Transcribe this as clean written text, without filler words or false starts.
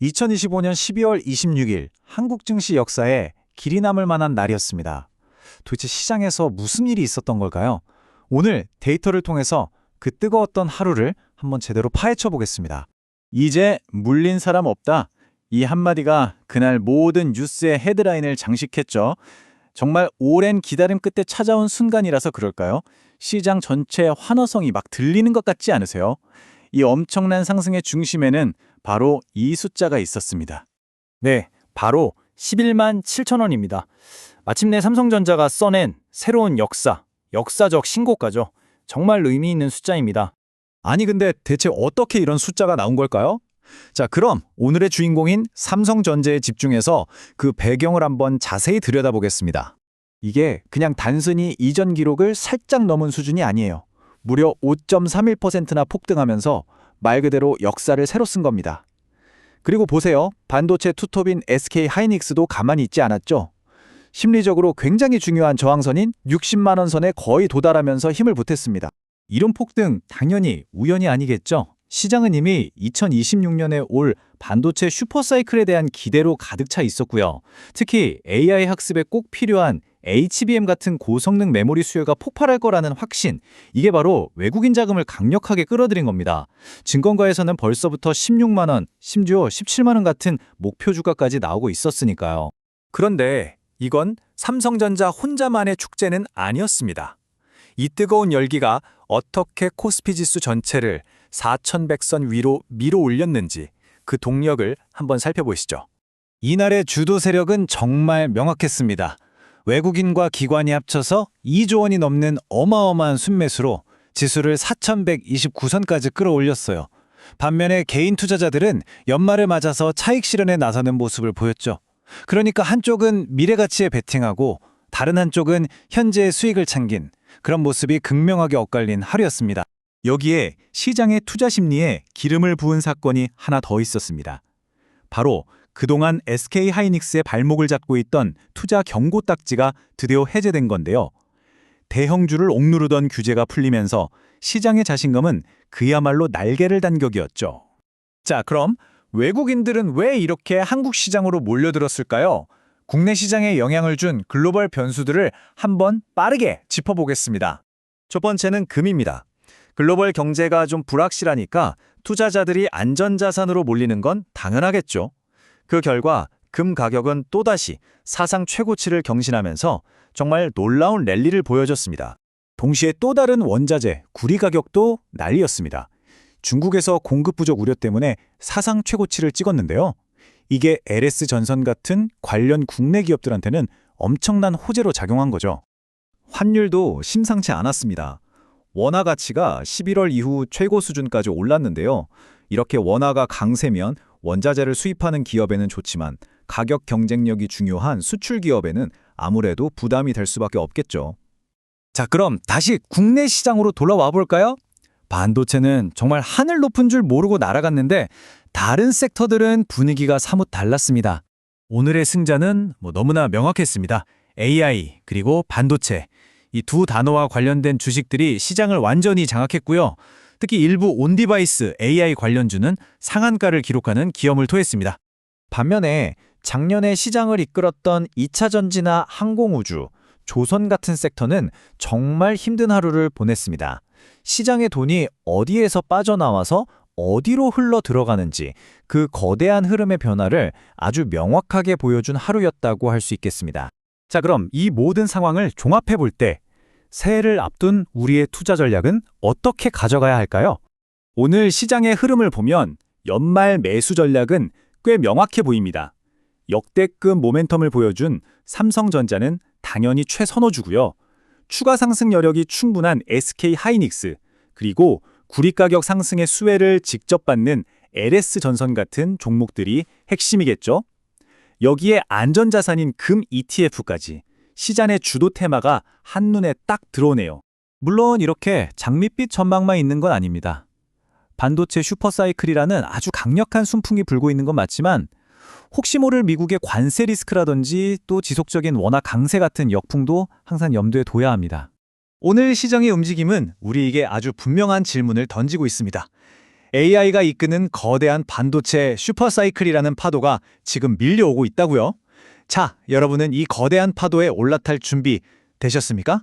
2025년 12월 26일 한국 증시 역사에 길이 남을 만한 날이었습니다. 도대체 시장에서 무슨 일이 있었던 걸까요? 오늘 데이터를 통해서 그 뜨거웠던 하루를 한번 제대로 파헤쳐 보겠습니다. 이제 물린 사람 없다. 이 한마디가 그날 모든 뉴스의 헤드라인을 장식했죠. 정말 오랜 기다림 끝에 찾아온 순간이라서 그럴까요? 시장 전체의 환호성이 막 들리는 것 같지 않으세요? 이 엄청난 상승의 중심에는 바로 이 숫자가 있었습니다. 네, 바로 11만 7천 원입니다. 마침내 삼성전자가 써낸 새로운 역사적 신고가죠. 정말 의미 있는 숫자입니다. 아니 근데 대체 어떻게 이런 숫자가 나온 걸까요? 자, 그럼 오늘의 주인공인 삼성전자에 집중해서 그 배경을 한번 자세히 들여다보겠습니다. 이게 그냥 단순히 이전 기록을 살짝 넘은 수준이 아니에요. 무려 5.31%나 폭등하면서 말 그대로 역사를 새로 쓴 겁니다. 그리고 보세요. 반도체 투톱인 SK 하이닉스도 가만히 있지 않았죠. 심리적으로 굉장히 중요한 저항선인 60만 원 선에 거의 도달하면서 힘을 보탰습니다. 이런 폭등 당연히 우연이 아니겠죠. 시장은 이미 2026년에 올 반도체 슈퍼사이클에 대한 기대로 가득 차 있었고요. 특히 AI 학습에 꼭 필요한 HBM 같은 고성능 메모리 수요가 폭발할 거라는 확신, 이게 바로 외국인 자금을 강력하게 끌어들인 겁니다. 증권가에서는 벌써부터 16만 원, 심지어 17만 원 같은 목표 주가까지 나오고 있었으니까요. 그런데 이건 삼성전자 혼자만의 축제는 아니었습니다. 이 뜨거운 열기가 어떻게 코스피 지수 전체를 4,100선 위로 밀어 올렸는지 그 동력을 한번 살펴보시죠. 이날의 주도 세력은 정말 명확했습니다. 외국인과 기관이 합쳐서 2조 원이 넘는 어마어마한 순매수로 지수를 4,129선까지 끌어올렸어요. 반면에 개인 투자자들은 연말을 맞아서 차익 실현에 나서는 모습을 보였죠. 그러니까 한쪽은 미래가치에 베팅하고 다른 한쪽은 현재의 수익을 챙긴 그런 모습이 극명하게 엇갈린 하루였습니다. 여기에 시장의 투자 심리에 기름을 부은 사건이 하나 더 있었습니다. 바로 그동안 SK 하이닉스의 발목을 잡고 있던 투자 경고 딱지가 드디어 해제된 건데요. 대형주를 옥누르던 규제가 풀리면서 시장의 자신감은 그야말로 날개를 단 격이었죠. 자, 그럼 외국인들은 왜 이렇게 한국 시장으로 몰려들었을까요? 국내 시장에 영향을 준 글로벌 변수들을 한번 빠르게 짚어보겠습니다. 첫 번째는 금입니다. 글로벌 경제가 좀 불확실하니까 투자자들이 안전자산으로 몰리는 건 당연하겠죠. 그 결과 금 가격은 또다시 사상 최고치를 경신하면서 정말 놀라운 랠리를 보여줬습니다. 동시에 또 다른 원자재, 구리 가격도 난리였습니다. 중국에서 공급 부족 우려 때문에 사상 최고치를 찍었는데요. 이게 LS전선 같은 관련 국내 기업들한테는 엄청난 호재로 작용한 거죠. 환율도 심상치 않았습니다. 원화 가치가 11월 이후 최고 수준까지 올랐는데요. 이렇게 원화가 강세면 원자재를 수입하는 기업에는 좋지만 가격 경쟁력이 중요한 수출 기업에는 아무래도 부담이 될 수밖에 없겠죠. 자, 그럼 다시 국내 시장으로 돌아와 볼까요? 반도체는 정말 하늘 높은 줄 모르고 날아갔는데 다른 섹터들은 분위기가 사뭇 달랐습니다. 오늘의 승자는 너무나 명확했습니다. AI 그리고 반도체. 이 두 단어와 관련된 주식들이 시장을 완전히 장악했고요. 특히 일부 온디바이스 AI 관련주는 상한가를 기록하는 기염을 토했습니다. 반면에 작년에 시장을 이끌었던 2차 전지나 항공우주, 조선 같은 섹터는 정말 힘든 하루를 보냈습니다. 시장의 돈이 어디에서 빠져나와서 어디로 흘러 들어가는지 그 거대한 흐름의 변화를 아주 명확하게 보여준 하루였다고 할 수 있겠습니다. 자, 그럼 이 모든 상황을 종합해 볼 때 새해를 앞둔 우리의 투자 전략은 어떻게 가져가야 할까요? 오늘 시장의 흐름을 보면 연말 매수 전략은 꽤 명확해 보입니다. 역대급 모멘텀을 보여준 삼성전자는 당연히 최선호주고요. 추가 상승 여력이 충분한 SK 하이닉스, 그리고 구리 가격 상승의 수혜를 직접 받는 LS전선 같은 종목들이 핵심이겠죠. 여기에 안전자산인 금 ETF까지 시장의 주도 테마가 한눈에 딱 들어오네요. 물론 이렇게 장밋빛 전망만 있는 건 아닙니다. 반도체 슈퍼사이클이라는 아주 강력한 순풍이 불고 있는 건 맞지만 혹시 모를 미국의 관세 리스크라든지 또 지속적인 원화 강세 같은 역풍도 항상 염두에 둬야 합니다. 오늘 시장의 움직임은 우리에게 아주 분명한 질문을 던지고 있습니다. AI가 이끄는 거대한 반도체 슈퍼사이클이라는 파도가 지금 밀려오고 있다고요. 자, 여러분은 이 거대한 파도에 올라탈 준비 되셨습니까?